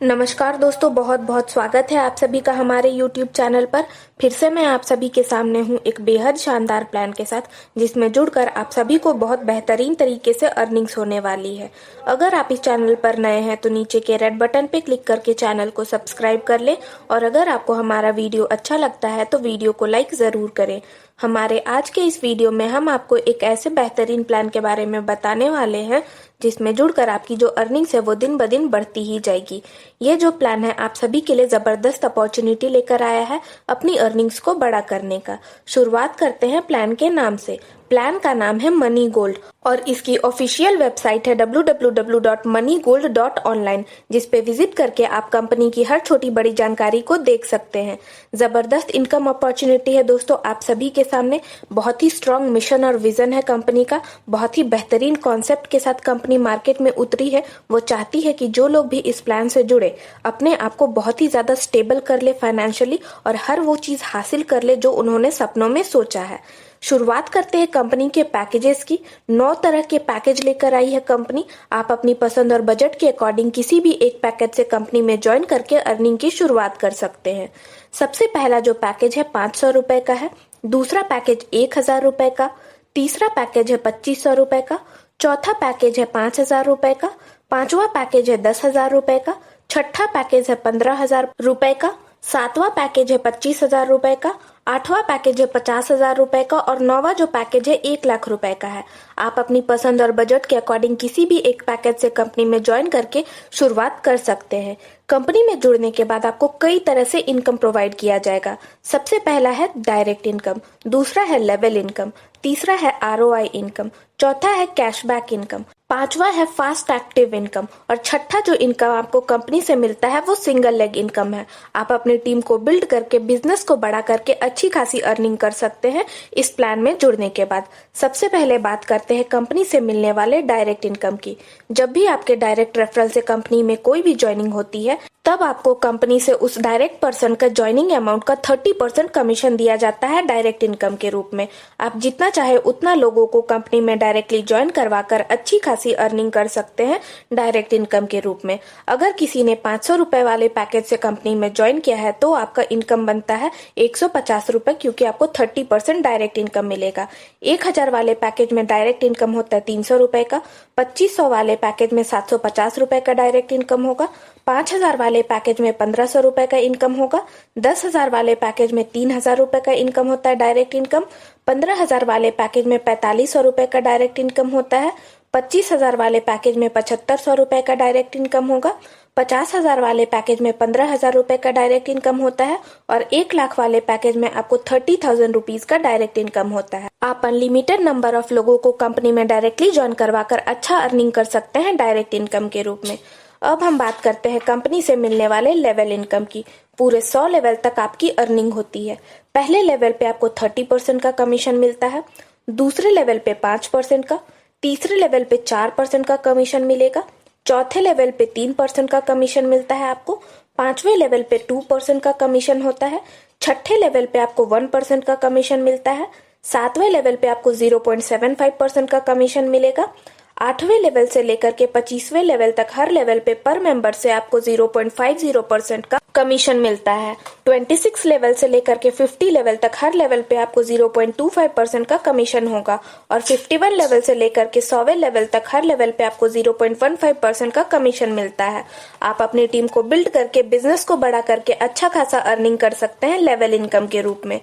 नमस्कार दोस्तों, बहुत बहुत स्वागत है आप सभी का हमारे YouTube चैनल पर। फिर से मैं आप सभी के सामने हूँ एक बेहद शानदार प्लान के साथ, जिसमें जुड़कर आप सभी को बहुत बेहतरीन तरीके से अर्निंग्स होने वाली है। अगर आप इस चैनल पर नए हैं तो नीचे के रेड बटन पे क्लिक करके चैनल को सब्सक्राइब कर लें, और अगर आपको हमारा वीडियो अच्छा लगता है तो वीडियो को लाइक ज़रूर करें। हमारे आज के इस वीडियो में हम आपको एक ऐसे बेहतरीन प्लान के बारे में बताने वाले हैं जिसमें जुड़कर आपकी जो अर्निंग्स है वो दिन ब दिन बढ़ती ही जाएगी। ये जो प्लान है आप सभी के लिए जबरदस्त अपॉर्चुनिटी लेकर आया है अपनी अर्निंग्स को बड़ा करने का। शुरुआत करते हैं प्लान के नाम से। प्लान का नाम है मनी गोल्ड और इसकी ऑफिशियल वेबसाइट है www.moneygold.online, जिस पे विजिट करके आप कंपनी की हर छोटी बड़ी जानकारी को देख सकते हैं। जबरदस्त इनकम अपॉर्चुनिटी है दोस्तों आप सभी के सामने। बहुत ही स्ट्रॉन्ग मिशन और विजन है कंपनी का। बहुत ही बेहतरीन कॉन्सेप्ट के साथ कंपनी मार्केट में उतरी है। वो चाहती है कि जो लोग भी इस प्लान से जुड़े अपने आप को बहुत ही ज्यादा स्टेबल कर ले फाइनेंशियली, और हर वो चीज हासिल कर ले जो उन्होंने सपनों में सोचा है। शुरुआत करते हैं कंपनी के पैकेजेस की। 9 तरह के पैकेज लेकर आई है कंपनी। आप अपनी पसंद और बजट के अकॉर्डिंग किसी भी एक पैकेज से कंपनी में ज्वाइन करके अर्निंग की शुरुआत कर सकते हैं। सबसे पहला जो पैकेज है 500 रुपए का है। दूसरा पैकेज 1000 रुपए का। तीसरा पैकेज है 2500 रुपए का। चौथा पैकेज है 5000 रुपए का। पांचवा पैकेज है 10,000 रुपए का। छठा पैकेज है 15,000 रुपए का। सातवां पैकेज है 25,000 रुपए का। आठवां पैकेज है 50,000 रुपए का। और नौवां जो पैकेज है 1,00,000 रुपए का है। आप अपनी पसंद और बजट के अकॉर्डिंग किसी भी एक पैकेज से कंपनी में ज्वाइन करके शुरुआत कर सकते हैं। कंपनी में जुड़ने के बाद आपको कई तरह से इनकम प्रोवाइड किया जाएगा। सबसे पहला है डायरेक्ट इनकम, दूसरा है लेवल इनकम, तीसरा है ROI इनकम, चौथा है कैशबैक इनकम, पांचवा है फास्ट एक्टिव इनकम, और छठा जो इनकम आपको कंपनी से मिलता है वो सिंगल लेग इनकम है। आप अपनी टीम को बिल्ड करके बिजनेस को बड़ा करके अच्छी खासी अर्निंग कर सकते हैं इस प्लान में जुड़ने के बाद। सबसे पहले बात करते हैं कंपनी से मिलने वाले डायरेक्ट इनकम की। जब भी आपके डायरेक्ट रेफरल से कंपनी में कोई भी ज्वाइनिंग होती है तब आपको कंपनी से उस डायरेक्ट पर्सन का ज्वाइनिंग अमाउंट का 30% कमीशन दिया जाता है डायरेक्ट इनकम के रूप में। आप जितना चाहे उतना लोगों को कंपनी में डायरेक्टली ज्वाइन करवाकर अच्छी खासी अर्निंग कर सकते हैं डायरेक्ट इनकम के रूप में। अगर किसी ने 500 रुपए वाले पैकेज से कंपनी में ज्वाइन किया है तो आपका इनकम बनता है 150 रुपए, क्योंकि आपको 30% डायरेक्ट इनकम मिलेगा। 1000 वाले पैकेज में डायरेक्ट इनकम होता है 300 रुपए का। 2500 वाले पैकेज में 750 रुपए का डायरेक्ट इनकम होगा। 5000 वाले पैकेज में 1500 रुपए का इनकम होगा। 10,000 वाले पैकेज में 3000 रुपए का इनकम होता है डायरेक्ट इनकम। 15,000 वाले पैकेज में 4500 रुपए का डायरेक्ट इनकम होता है। 25,000 वाले पैकेज में 7500 रुपए का डायरेक्ट इनकम होगा। 50,000 वाले पैकेज में 15,000 रुपए का डायरेक्ट इनकम होता है। और 1,00,000 वाले पैकेज में आपको 30,000 रुपीज का डायरेक्ट इनकम होता है। आप अनलिमिटेड नंबर ऑफ लोगों को कंपनी में डायरेक्टली ज्वाइन करवाकर अच्छा अर्निंग कर सकते हैं डायरेक्ट इनकम के रूप में। अब हम बात करते हैं कंपनी से मिलने वाले लेवल इनकम की। पूरे 100 लेवल तक आपकी अर्निंग होती है। पहले लेवल पे आपको 30% का कमीशन मिलता है। दूसरे लेवल पे 5% का। तीसरे लेवल पे 4% का कमीशन मिलेगा। चौथे लेवल पे 3% का कमीशन मिलता है आपको। पांचवें लेवल पे 2% का कमीशन होता है। छठे लेवल पे आपको 1% का कमीशन मिलता है। सातवें लेवल पे आपको 0.75% का कमीशन मिलेगा। 8वें लेवल से लेकर के 25वें लेवल तक हर लेवल पे पर मेंबर से आपको 0.50% का कमीशन मिलता है। 26 लेवल से लेकर के 50 लेवल तक हर लेवल पे आपको 0.25% का कमीशन होगा। और 51 लेवल से लेकर के 100वें लेवल तक हर लेवल पे आपको 0.15% का कमीशन मिलता है। आप अपनी टीम को बिल्ड करके बिजनेस को बड़ा करके अच्छा खासा अर्निंग कर सकते हैं लेवल इनकम के रूप में।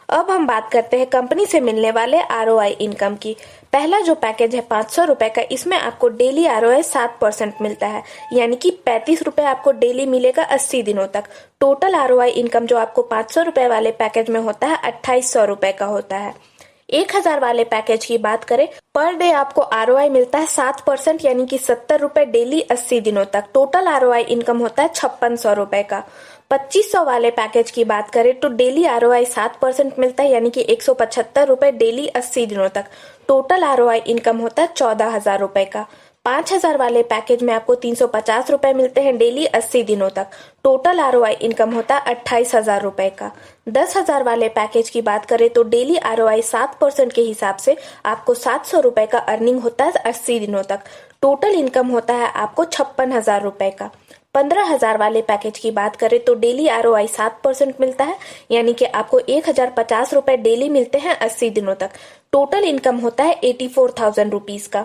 अब हम बात करते हैं कंपनी से मिलने वाले ROI इनकम की। पहला जो पैकेज है 500 रुपए का, इसमें आपको डेली ROI 7% मिलता है, यानी कि 35 रुपए आपको डेली मिलेगा 80 दिनों तक। टोटल ROI इनकम जो आपको 500 रुपए वाले पैकेज में होता है 2800 रुपए का होता है। 1000 वाले पैकेज की बात करें, पर डे आपको ROI मिलता है 7%, यानी कि 70 रुपए डेली 80 दिनों तक। टोटल ROI इनकम होता है 5600 रुपए का। 2500 वाले पैकेज की बात करें तो डेली ROI 7% मिलता है, यानी कि 175 रुपए डेली 80 दिनों तक। टोटल ROI इनकम होता है 14,000 रुपए का। 5,000 वाले पैकेज में आपको 350 रुपए मिलते हैं डेली 80 दिनों तक। टोटल ROI इनकम होता है 28,000 रुपए का। 10,000 वाले पैकेज की बात करें तो डेली ROI 7% के हिसाब से आपको 700 रुपए का अर्निंग होता है 80 दिनों तक। टोटल इनकम होता है आपको 56,000 रुपए का। 15,000 वाले पैकेज की बात करें तो डेली ROI 7% मिलता है, यानी कि आपको 1,050 रुपए डेली मिलते हैं 80 दिनों तक। टोटल इनकम होता है 84,000 रुपीज का।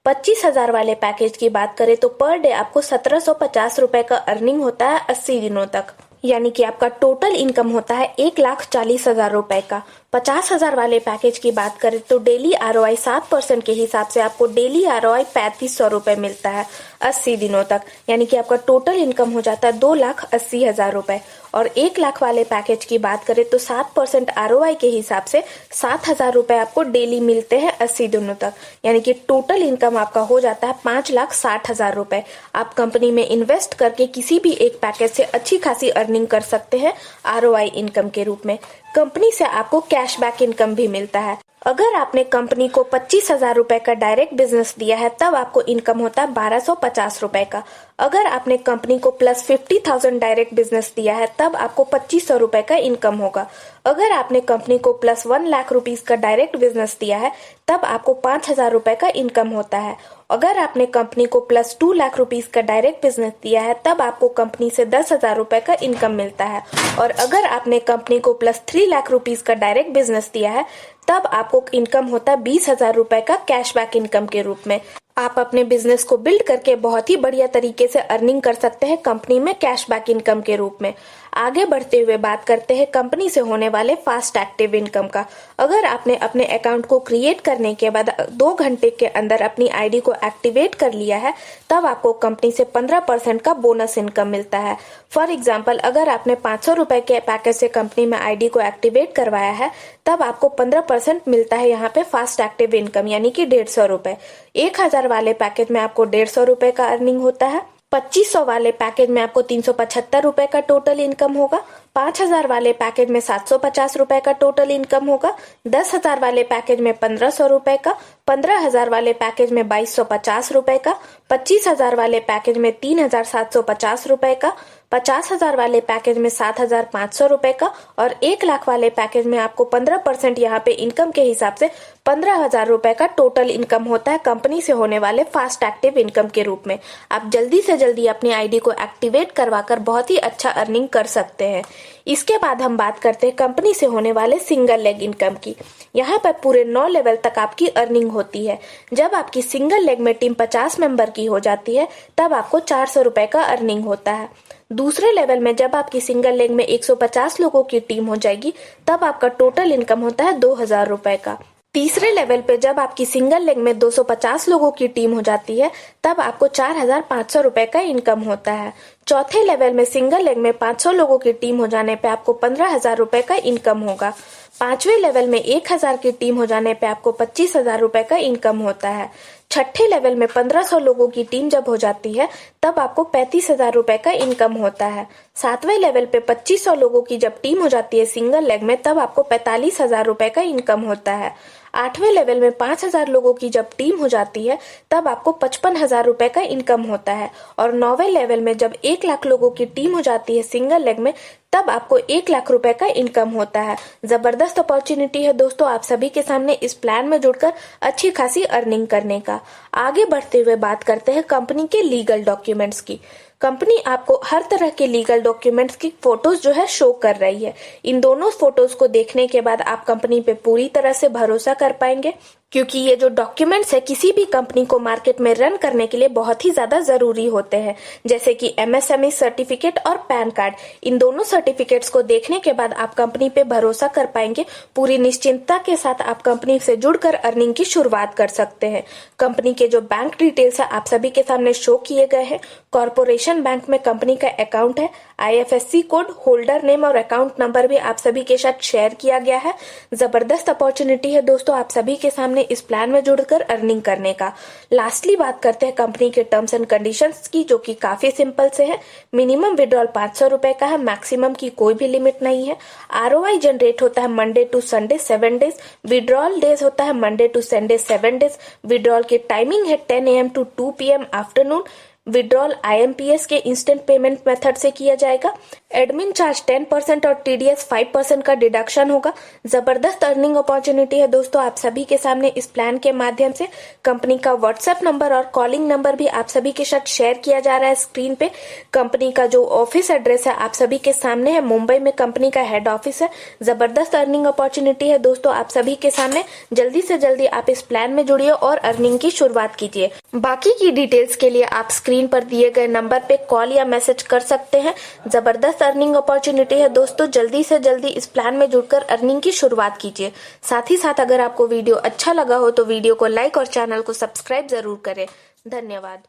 25,000 वाले पैकेज की बात करें तो पर डे आपको 1,750 रुपए का अर्निंग होता है 80 दिनों तक, यानी कि आपका टोटल इनकम होता है 1,40,000 रुपए का। 50,000 वाले पैकेज की बात करें तो डेली ROI 7% के हिसाब से आपको डेली ROI 3,500 रुपए मिलता है 80 दिनों तक, यानी कि आपका टोटल इनकम हो जाता है 2,80,000 रुपए। और 1,00,000 वाले पैकेज की बात करें तो 7% ROI के हिसाब से 7,000 रुपए आपको डेली मिलते हैं 80 दिनों तक, यानी कि टोटल इनकम आपका हो जाता है 5,60,000 रुपए। आप कंपनी में इन्वेस्ट करके किसी भी एक पैकेज से अच्छी खासी अर्निंग कर सकते हैं ROI इनकम के रूप में। कंपनी से आपको कैशबैक इनकम भी मिलता है। अगर आपने कंपनी को 25,000 रुपए का डायरेक्ट बिजनेस दिया है तब आपको इनकम होता है 1,250 रुपए का। अगर आपने कंपनी को प्लस 50,000 डायरेक्ट बिजनेस दिया है तब आपको 2,500 रुपए का इनकम होगा। अगर आपने कंपनी को प्लस 1,00,000 रुपीज का डायरेक्ट बिजनेस दिया है तब आपको 5,000 रुपए का इनकम होता है। अगर आपने कंपनी को प्लस 2,00,000 रुपीज का डायरेक्ट बिजनेस दिया है तब आपको कंपनी से 10,000 रुपए का इनकम मिलता है। और अगर आपने कंपनी को प्लस 3,00,000 रुपीज का डायरेक्ट बिजनेस दिया है तब आपको इनकम होता है 20,000 रुपए का कैशबैक इनकम के रूप में। आप अपने बिजनेस को बिल्ड करके बहुत ही बढ़िया तरीके से अर्निंग कर सकते हैं कंपनी में कैशबैक इनकम के रूप में। आगे बढ़ते हुए बात करते हैं कंपनी से होने वाले फास्ट एक्टिव इनकम का। अगर आपने अपने अकाउंट को क्रिएट करने के बाद 2 घंटे के अंदर अपनी आईडी को एक्टिवेट कर लिया है तब आपको कंपनी से 15% का बोनस इनकम मिलता है। फॉर एग्जाम्पल, अगर आपने 500 रुपए के पैकेज से कंपनी में आईडी को एक्टिवेट करवाया है तब आपको 15% मिलता है यहाँ पे फास्ट एक्टिव इनकम, यानी कि 150 रुपए। 1,000 वाले पैकेज में आपको 150 रुपए का अर्निंग होता है। 2,500 वाले पैकेज में आपको 375 रुपए का टोटल इनकम होगा। 5,000 वाले पैकेज में 750 रुपए का टोटल इनकम होगा। 10,000 वाले पैकेज में 1,500 रुपए का। 15,000 वाले पैकेज में 2,250 रुपए का। 25,000 वाले पैकेज में 3,750 रुपए का। 50,000 वाले पैकेज में 7,500 रुपए का। और 1,00,000 वाले पैकेज में आपको 15% यहाँ पे इनकम के हिसाब से 15,000 रुपए का टोटल इनकम होता है कंपनी से होने वाले फास्ट एक्टिव इनकम के रूप में। आप जल्दी से जल्दी अपनी आईडी को एक्टिवेट करवाकर बहुत ही अच्छा अर्निंग कर सकते हैं। इसके बाद हम बात करते हैं कंपनी से होने वाले सिंगल लेग इनकम की। यहाँ पर पूरे 9 लेवल तक आपकी अर्निंग होती है। जब आपकी सिंगल लेग में टीम 50 मेंबर की हो जाती है तब आपको 400 रुपए का अर्निंग होता है। दूसरे लेवल में जब आपकी सिंगल लेग में 150 लोगों की टीम हो जाएगी तब आपका टोटल इनकम होता है 2,000 रुपए का। तीसरे लेवल पे जब आपकी सिंगल लेग में 250 लोगों की टीम हो जाती है तब आपको 4,500 रुपए का इनकम होता है। चौथे लेवल में सिंगल लेग में 500 लोगों की टीम हो जाने पे आपको 15,000 रुपए का इनकम होगा। 5वें लेवल में 1,000 की टीम हो जाने पे आपको 25,000 रुपए का इनकम होता है। छठे लेवल में 1,500 लोगों की टीम जब हो जाती है तब आपको 35,000 रुपए का इनकम होता है। 7वें लेवल पे 2,500 लोगों की जब टीम हो जाती है सिंगल लेग में तब आपको 45,000 रुपए का इनकम होता है। 8वें लेवल में 5,000 लोगों की जब टीम हो जाती है तब आपको 55,000 रुपए का इनकम होता है। और 9वें लेवल में जब 1,00,000 लोगों की टीम हो जाती है सिंगल लेग में तब आपको 1,00,000 रुपए का इनकम होता है। जबरदस्त अपॉर्चुनिटी है दोस्तों आप सभी के सामने इस प्लान में जुड़कर अच्छी खासी अर्निंग करने का। आगे बढ़ते हुए बात करते हैं कंपनी के लीगल डॉक्यूमेंट्स की। कंपनी आपको हर तरह के लीगल डॉक्यूमेंट्स की फोटोज जो है शो कर रही है। इन दोनों फोटोज को देखने के बाद आप कंपनी पे पूरी तरह से भरोसा कर पाएंगे, क्योंकि ये जो डॉक्यूमेंट्स है किसी भी कंपनी को मार्केट में रन करने के लिए बहुत ही ज्यादा जरूरी होते हैं, जैसे कि MSME सर्टिफिकेट और पैन कार्ड। इन दोनों सर्टिफिकेट्स को देखने के बाद आप कंपनी पे भरोसा कर पाएंगे। पूरी निश्चिंतता के साथ आप कंपनी से जुड़कर अर्निंग की शुरुआत कर सकते हैं। कंपनी के जो बैंक डिटेल्स है आप सभी के सामने शो किए गए हैं। कॉर्पोरेशन बैंक में कंपनी का अकाउंट है। IFSC कोड, होल्डर नेम और अकाउंट नंबर भी आप सभी के साथ शेयर किया गया है। जबरदस्त अपॉर्चुनिटी है दोस्तों आप सभी के सामने इस प्लान में जुड़कर अर्निंग करने का। लास्टली बात करते हैं कंपनी के टर्म्स एंड कंडीशंस की, जो कि काफी सिंपल से है। मिनिमम विड्रॉल 500 रुपए का है, मैक्सिमम की कोई भी लिमिट नहीं है। ROI जनरेट होता है Monday to Sunday 7 days. Withdrawal days होता है Monday to Sunday 7 days. Withdrawal की टाइमिंग है 10 AM to 2 PM afternoon. Withdrawal IMPS के इंस्टेंट पेमेंट मेथड से किया जाएगा। एडमिन चार्ज 10% और TDS 5% का डिडक्शन होगा। जबरदस्त अर्निंग अपॉर्चुनिटी है दोस्तों आप सभी के सामने। इस प्लान के माध्यम से कंपनी का व्हाट्सएप नंबर और कॉलिंग नंबर भी आप सभी के साथ शेयर किया जा रहा है स्क्रीन पे। कंपनी का जो ऑफिस एड्रेस है आप सभी के सामने है, मुंबई में कंपनी का हेड ऑफिस है। जबरदस्त अर्निंग अपॉर्चुनिटी है दोस्तों आप सभी के सामने। जल्दी से जल्दी आप इस प्लान में जुड़िए और अर्निंग की शुरुआत कीजिए। बाकी की डिटेल्स के लिए आप स्क्रीन पर दिए गए नंबर पे कॉल या मैसेज कर सकते हैं। जबरदस्त अर्निंग अपॉर्चुनिटी है दोस्तों, जल्दी से जल्दी इस प्लान में जुड़कर अर्निंग की शुरुआत कीजिए। साथ ही साथ अगर आपको वीडियो अच्छा लगा हो तो वीडियो को लाइक और चैनल को सब्सक्राइब जरूर करें। धन्यवाद।